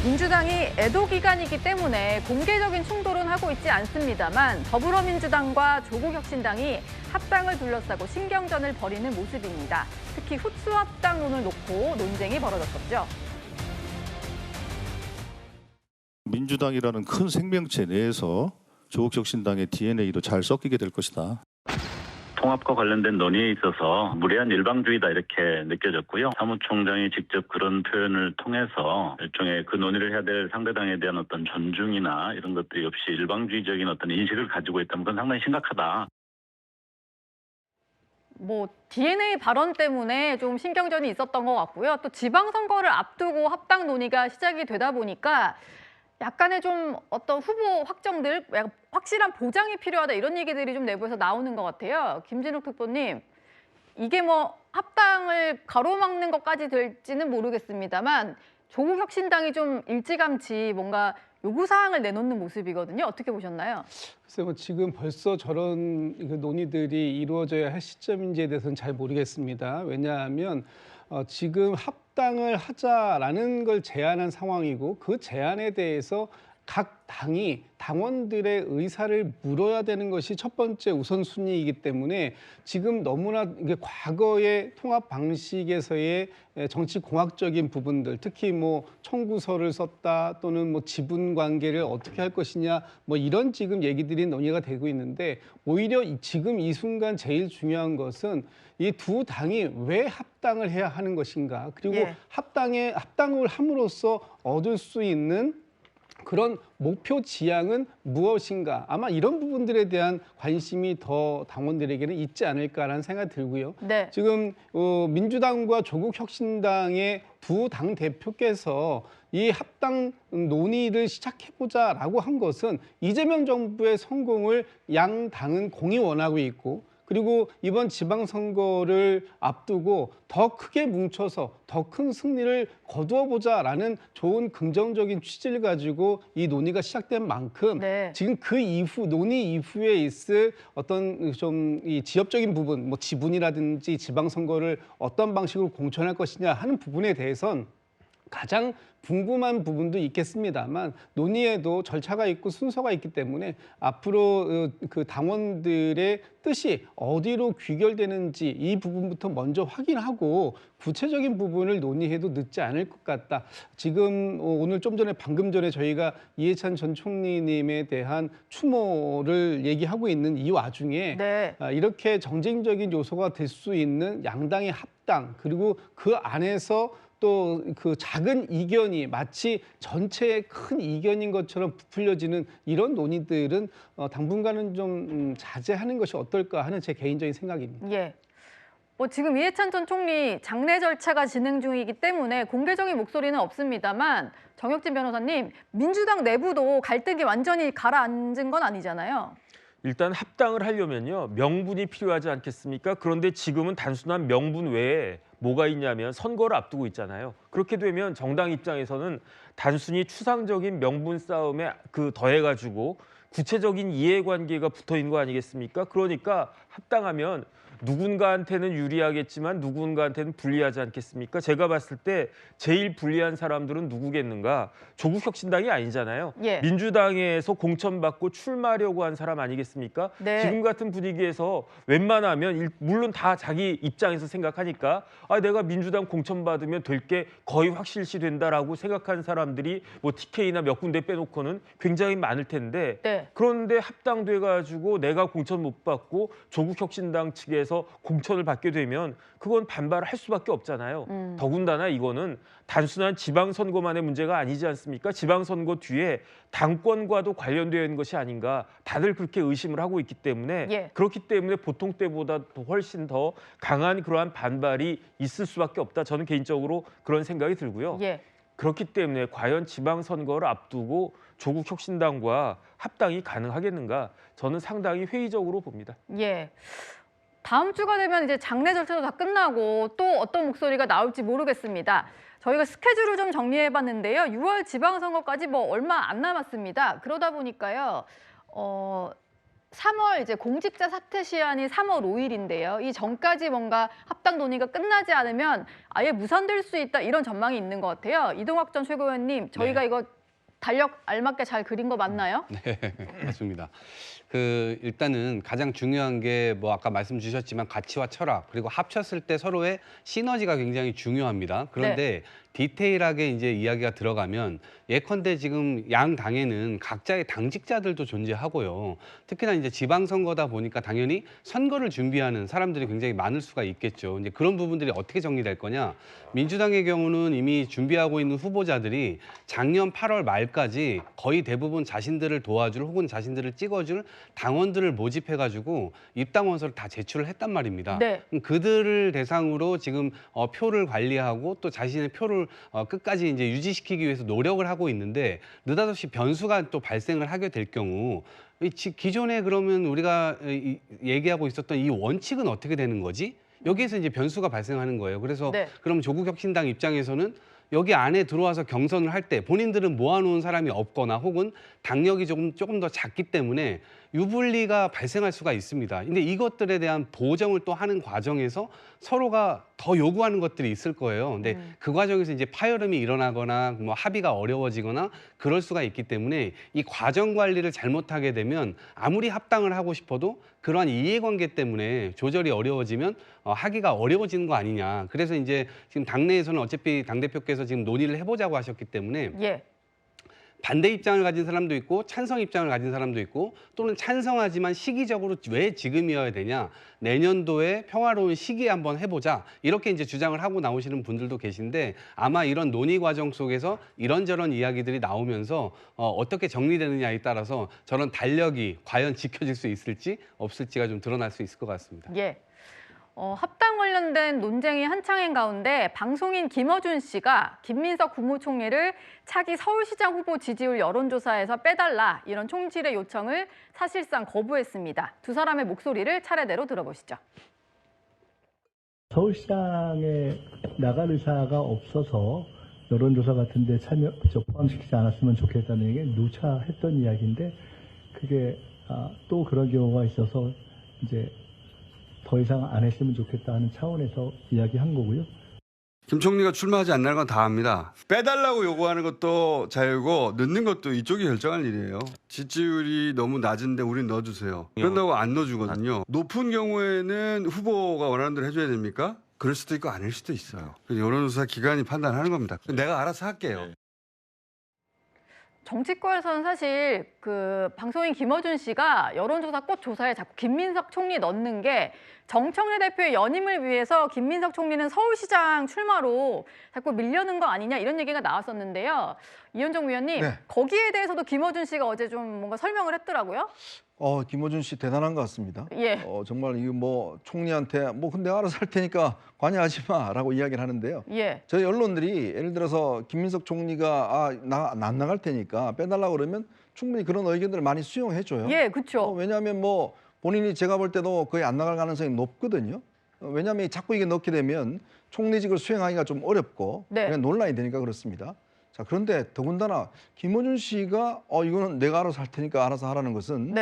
민주당이 애도 기간이기 때문에 공개적인 충돌은 하고 있지 않습니다만 더불어민주당과 조국혁신당이 합당을 둘러싸고 신경전을 벌이는 모습입니다. 특히 후추 합당론을 놓고 논쟁이 벌어졌었죠. 민주당이라는 큰 생명체 내에서 조국혁신당의 DNA로 잘 섞이게 될 것이다. 통합과 관련된 논의에 있어서 무례한 일방주의다 이렇게 느껴졌고요. 사무총장이 직접 그런 표현을 통해서 일종의 그 논의를 해야 될 상대당에 대한 어떤 존중이나 이런 것들이 없이 일방주의적인 어떤 인식을 가지고 있다면 그건 상당히 심각하다. DNA 발언 때문에 좀 신경전이 있었던 것 같고요. 또 지방선거를 앞두고 합당 논의가 시작이 되다 보니까 약간의 좀 어떤 후보 확정들, 확실한 보장이 필요하다 이런 얘기들이 좀 내부에서 나오는 것 같아요. 김진욱 특보님, 이게 합당을 가로막는 것까지 될지는 모르겠습니다.만 조국혁신당이 좀 일찌감치 뭔가 요구사항을 내놓는 모습이거든요. 어떻게 보셨나요? 글쎄요, 지금 벌써 저런 논의들이 이루어져야 할 시점인지에 대해서는 잘 모르겠습니다. 왜냐하면 지금 합당을 하자라는 걸 제안한 상황이고 그 제안에 대해서 각 당이 당원들의 의사를 물어야 되는 것이 첫 번째 우선순위이기 때문에 지금 너무나 이게 과거의 통합 방식에서의 정치 공학적인 부분들, 특히 청구서를 썼다 또는 지분 관계를 어떻게 할 것이냐 이런 지금 얘기들이 논의가 되고 있는데 오히려 지금 이 순간 제일 중요한 것은 이 두 당이 왜 합당을 해야 하는 것인가, 그리고 합당을 함으로써 얻을 수 있는 그런 목표 지향은 무엇인가, 아마 이런 부분들에 대한 관심이 더 당원들에게는 있지 않을까라는 생각이 들고요. 네. 지금 민주당과 조국혁신당의 두 당 대표께서 이 합당 논의를 시작해보자라고 한 것은 이재명 정부의 성공을 양 당은 공히 원하고 있고, 그리고 이번 지방선거를 앞두고 더 크게 뭉쳐서 더 큰 승리를 거두어보자라는 좋은 긍정적인 취지를 가지고 이 논의가 시작된 만큼 지금 그 이후 논의 이후에 있을 어떤 좀 이 지역적인 부분, 지분이라든지 지방선거를 어떤 방식으로 공천할 것이냐 하는 부분에 대해선 가장 궁금한 부분도 있겠습니다만 논의에도 절차가 있고 순서가 있기 때문에 앞으로 그 당원들의 뜻이 어디로 귀결되는지 이 부분부터 먼저 확인하고 구체적인 부분을 논의해도 늦지 않을 것 같다. 지금 오늘 방금 전에 저희가 이해찬 전 총리님에 대한 추모를 얘기하고 있는 이 와중에 이렇게 정쟁적인 요소가 될 수 있는 양당의 합당, 그리고 그 안에서 또 그 작은 이견이 마치 전체의 큰 이견인 것처럼 부풀려지는 이런 논의들은 당분간은 좀 자제하는 것이 어떨까 하는 제 개인적인 생각입니다. 예. 지금 이해찬 전 총리 장례 절차가 진행 중이기 때문에 공개적인 목소리는 없습니다만 정혁진 변호사님, 민주당 내부도 갈등이 완전히 가라앉은 건 아니잖아요. 일단 합당을 하려면요, 명분이 필요하지 않겠습니까? 그런데 지금은 단순한 명분 외에 뭐가 있냐면 선거를 앞두고 있잖아요. 그렇게 되면 정당 입장에서는 단순히 추상적인 명분 싸움에 더해가지고 구체적인 이해관계가 붙어 있는 거 아니겠습니까? 그러니까 합당하면 누군가한테는 유리하겠지만 누군가한테는 불리하지 않겠습니까? 제가 봤을 때 제일 불리한 사람들은 누구겠는가? 조국혁신당이 아니잖아요. 민주당에서 공천받고 출마하려고 한 사람 아니겠습니까? 지금 같은 분위기에서 웬만하면 물론 다 자기 입장에서 생각하니까 내가 민주당 공천받으면 될 게 거의 확실시 된다라고 생각하는 사람들이 TK나 몇 군데 빼놓고는 굉장히 많을 텐데 그런데 합당돼가지고 내가 공천 못 받고 조국혁신당 측에서 공천을 받게 되면 그건 반발을 할 수밖에 없잖아요. 더군다나 이거는 단순한 지방선거만의 문제가 아니지 않습니까? 지방선거 뒤에 당권과도 관련되어 있는 것이 아닌가, 다들 그렇게 의심을 하고 있기 때문에 그렇기 때문에 보통 때보다 훨씬 더 강한 그러한 반발이 있을 수밖에 없다. 저는 개인적으로 그런 생각이 들고요. 그렇기 때문에 과연 지방선거를 앞두고 조국혁신당과 합당이 가능하겠는가? 저는 상당히 회의적으로 봅니다. 다음 주가 되면 이제 장례 절차도 다 끝나고 또 어떤 목소리가 나올지 모르겠습니다. 저희가 스케줄을 좀 정리해봤는데요. 6월 지방선거까지 얼마 안 남았습니다. 그러다 보니까요. 3월 이제 공직자 사퇴 시한이 3월 5일인데요. 이 전까지 뭔가 합당 논의가 끝나지 않으면 아예 무산될 수 있다 이런 전망이 있는 것 같아요. 이동학 전 최고위원님, 저희가 이거 달력 알맞게 잘 그린 거 맞나요? 네, 맞습니다. 일단은 가장 중요한 게 뭐 아까 말씀 주셨지만 가치와 철학 그리고 합쳤을 때 서로의 시너지가 굉장히 중요합니다. 그런데 디테일하게 이제 이야기가 들어가면 예컨대 지금 양 당에는 각자의 당직자들도 존재하고요. 특히나 이제 지방선거다 보니까 당연히 선거를 준비하는 사람들이 굉장히 많을 수가 있겠죠. 이제 그런 부분들이 어떻게 정리될 거냐? 민주당의 경우는 이미 준비하고 있는 후보자들이 작년 8월 말까지 거의 대부분 자신들을 도와줄 혹은 자신들을 찍어줄 당원들을 모집해가지고 입당원서를 다 제출을 했단 말입니다. 네. 그들을 대상으로 지금 표를 관리하고 또 자신의 표를 끝까지 이제 유지시키기 위해서 노력을 하고 있는데 느닷없이 변수가 또 발생을 하게 될 경우 기존에 그러면 우리가 얘기하고 있었던 이 원칙은 어떻게 되는 거지? 여기에서 이제 변수가 발생하는 거예요. 그래서 그럼 조국혁신당 입장에서는 여기 안에 들어와서 경선을 할 때 본인들은 모아놓은 사람이 없거나 혹은 당력이 조금 더 작기 때문에 유불리가 발생할 수가 있습니다. 근데 이것들에 대한 보정을 또 하는 과정에서 서로가 더 요구하는 것들이 있을 거예요. 근데 그 과정에서 이제 파열음이 일어나거나 뭐 합의가 어려워지거나 그럴 수가 있기 때문에 이 과정 관리를 잘못하게 되면 아무리 합당을 하고 싶어도 그러한 이해관계 때문에 조절이 어려워지면 하기가 어려워지는 거 아니냐. 그래서 이제 지금 당내에서는 어차피 당대표께서 지금 논의를 해보자고 하셨기 때문에 반대 입장을 가진 사람도 있고 찬성 입장을 가진 사람도 있고 또는 찬성하지만 시기적으로 왜 지금이어야 되냐. 내년도에 평화로운 시기에 한번 해보자. 이렇게 이제 주장을 하고 나오시는 분들도 계신데 아마 이런 논의 과정 속에서 이런저런 이야기들이 나오면서 어떻게 정리되느냐에 따라서 저런 달력이 과연 지켜질 수 있을지 없을지가 좀 드러날 수 있을 것 같습니다. 합당 관련된 논쟁이 한창인 가운데 방송인 김어준 씨가 김민석 국무총리를 차기 서울시장 후보 지지율 여론조사에서 빼달라 이런 총질의 요청을 사실상 거부했습니다. 두 사람의 목소리를 차례대로 들어보시죠. 서울시장에 나갈 의사가 없어서 여론조사 같은 데 포함시키지 않았으면 좋겠다는 게 누차 했던 이야기인데 그게 또 그런 경우가 있어서 이제 더 이상 안 했으면 좋겠다 하는 차원에서 이야기한 거고요. 김 총리가 출마하지 않는 건 다 압니다. 빼달라고 요구하는 것도 자유고 넣는 것도 이쪽이 결정할 일이에요. 지지율이 너무 낮은데 우린 넣어주세요. 그런다고 안 넣어주거든요. 높은 경우에는 후보가 원하는 대로 해줘야 됩니까? 그럴 수도 있고 아닐 수도 있어요. 여론조사 기관이 판단하는 겁니다. 내가 알아서 할게요. 정치권에서는 사실 그 방송인 김어준 씨가 여론조사 꽃 조사에 자꾸 김민석 총리 넣는 게 정청래 대표의 연임을 위해서 김민석 총리는 서울시장 출마로 자꾸 밀려는 거 아니냐 이런 얘기가 나왔었는데요. 이현정 위원님, 거기에 대해서도 김어준 씨가 어제 좀 뭔가 설명을 했더라고요. 김어준 씨 대단한 것 같습니다. 예. 정말 이거 뭐 총리한테 뭐 근데 알아서 할 테니까 관여하지 마라고 이야기를 하는데요. 예. 저희 언론들이 예를 들어서 김민석 총리가 안 나갈 테니까 빼달라고 그러면 충분히 그런 의견들을 많이 수용해 줘요. 예, 그렇죠. 왜냐하면 뭐 본인이 제가 볼 때도 거의 안 나갈 가능성이 높거든요. 왜냐하면 자꾸 이게 넣게 되면 총리직을 수행하기가 좀 어렵고 그냥 논란이 되니까 그렇습니다. 자, 그런데 더군다나 김어준 씨가 이거는 내가 알아서 할 테니까 알아서 하라는 것은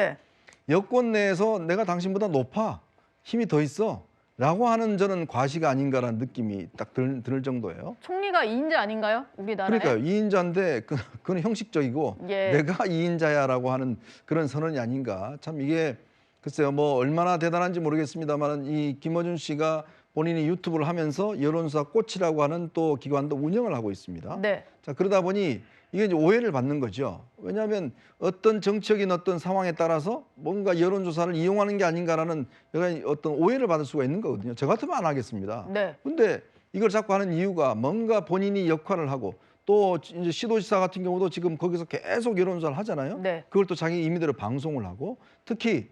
여권 내에서 내가 당신보다 높아, 힘이 더 있어 라고 하는 저는 과시가 아닌가라는 느낌이 딱 들 정도예요. 총리가 2인자 아닌가요? 우리나라에? 그러니까요. 2인자인데 그건 형식적이고 내가 2인자야라고 하는 그런 선언이 아닌가. 참 이게 글쎄요. 뭐 얼마나 대단한지 모르겠습니다만 이 김어준 씨가 본인이 유튜브를 하면서 여론조사 꽃이라고 하는 또 기관도 운영을 하고 있습니다. 자, 그러다 보니 이게 이제 오해를 받는 거죠. 왜냐하면 어떤 정치적인 어떤 상황에 따라서 뭔가 여론조사를 이용하는 게 아닌가라는 여러 어떤 오해를 받을 수가 있는 거거든요. 저 같으면 안 하겠습니다. 근데 이걸 자꾸 하는 이유가 뭔가 본인이 역할을 하고 또 이제 시도지사 같은 경우도 지금 거기서 계속 여론조사를 하잖아요. 그걸 또 자기 임의대로 방송을 하고 특히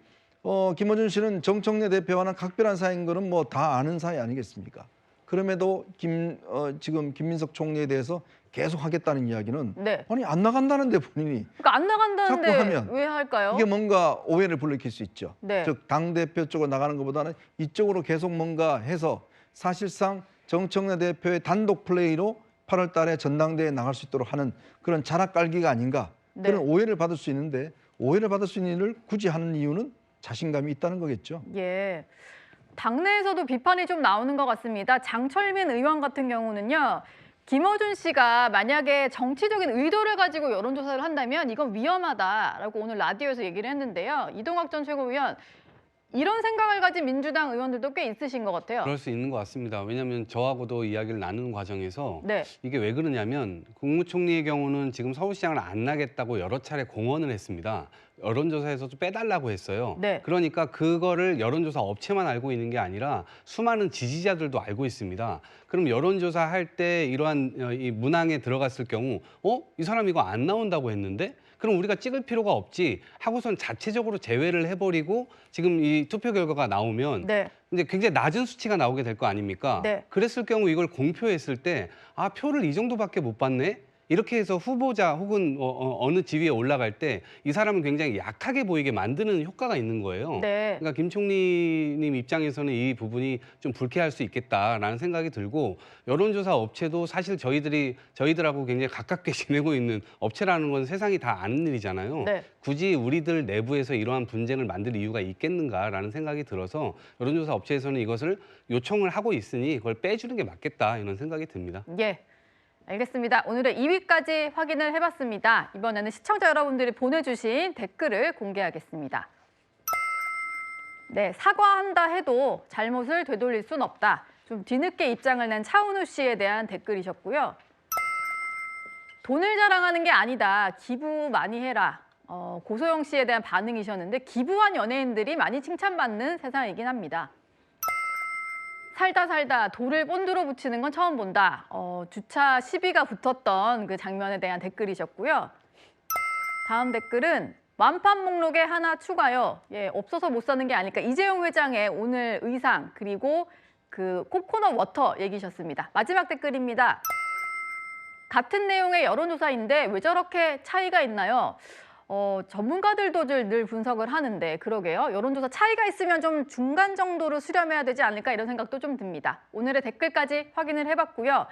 김어준 씨는 정청래 대표와는 각별한 사이인 거는 뭐 다 아는 사이 아니겠습니까? 그럼에도 지금 김민석 총리에 대해서 계속 하겠다는 이야기는 아니 안 나간다는데 본인이 그러니까 안 나간다는데 자꾸 하면 왜 할까요? 이게 뭔가 오해를 불러일으킬 수 있죠. 즉 당대표 쪽으로 나가는 것보다는 이쪽으로 계속 뭔가 해서 사실상 정청래 대표의 단독 플레이로 8월 달에 전당대회에 나갈 수 있도록 하는 그런 자락 깔기가 아닌가. 그런 오해를 받을 수 있는데 오해를 받을 수 있는 일을 굳이 하는 이유는 자신감이 있다는 거겠죠. 예. 당내에서도 비판이 좀 나오는 것 같습니다. 장철민 의원 같은 경우는요. 김어준 씨가 만약에 정치적인 의도를 가지고 여론조사를 한다면 이건 위험하다라고 오늘 라디오에서 얘기를 했는데요. 이동학 전 최고위원, 이런 생각을 가진 민주당 의원들도 꽤 있으신 것 같아요. 그럴 수 있는 것 같습니다. 왜냐하면 저하고도 이야기를 나누는 과정에서 네. 이게 왜 그러냐면 국무총리의 경우는 지금 서울시장을 안 나겠다고 여러 차례 공언을 했습니다. 여론조사에서도 빼달라고 했어요. 네. 그러니까 그거를 여론조사 업체만 알고 있는 게 아니라 수많은 지지자들도 알고 있습니다. 그럼 여론조사 할 때 이러한 이 문항에 들어갔을 경우 이 사람 이거 안 나온다고 했는데 그럼 우리가 찍을 필요가 없지 하고선 자체적으로 제외를 해버리고 지금 이 투표 결과가 나오면 네. 이제 굉장히 낮은 수치가 나오게 될 거 아닙니까? 네. 그랬을 경우 이걸 공표했을 때 표를 이 정도밖에 못 받네? 이렇게 해서 후보자 혹은 어느 지위에 올라갈 때 이 사람은 굉장히 약하게 보이게 만드는 효과가 있는 거예요. 네. 그러니까 김 총리님 입장에서는 이 부분이 좀 불쾌할 수 있겠다라는 생각이 들고 여론조사 업체도 사실 저희들하고 굉장히 가깝게 지내고 있는 업체라는 건 세상이 다 아는 일이잖아요. 네. 굳이 우리들 내부에서 이러한 분쟁을 만들 이유가 있겠는가라는 생각이 들어서 여론조사 업체에서는 이것을 요청을 하고 있으니 그걸 빼주는 게 맞겠다 이런 생각이 듭니다. 예. 알겠습니다. 오늘의 2위까지 확인을 해봤습니다. 이번에는 시청자 여러분들이 보내주신 댓글을 공개하겠습니다. 네, 사과한다 해도 잘못을 되돌릴 순 없다. 좀 뒤늦게 입장을 낸 차은우 씨에 대한 댓글이셨고요. 돈을 자랑하는 게 아니다. 기부 많이 해라. 고소영 씨에 대한 반응이셨는데 기부한 연예인들이 많이 칭찬받는 세상이긴 합니다. 살다 돌을 본드로 붙이는 건 처음 본다. 주차 시비가 붙었던 그 장면에 대한 댓글이셨고요. 다음 댓글은 완판 목록에 하나 추가요. 예, 없어서 못 사는 게 아닐까. 이재용 회장의 오늘 의상 그리고 그 코코넛 워터 얘기셨습니다. 마지막 댓글입니다. 같은 내용의 여론조사인데 왜 저렇게 차이가 있나요? 전문가들도 늘 분석을 하는데 그러게요. 여론조사 차이가 있으면 좀 중간 정도로 수렴해야 되지 않을까 이런 생각도 좀 듭니다. 오늘의 댓글까지 확인을 해봤고요.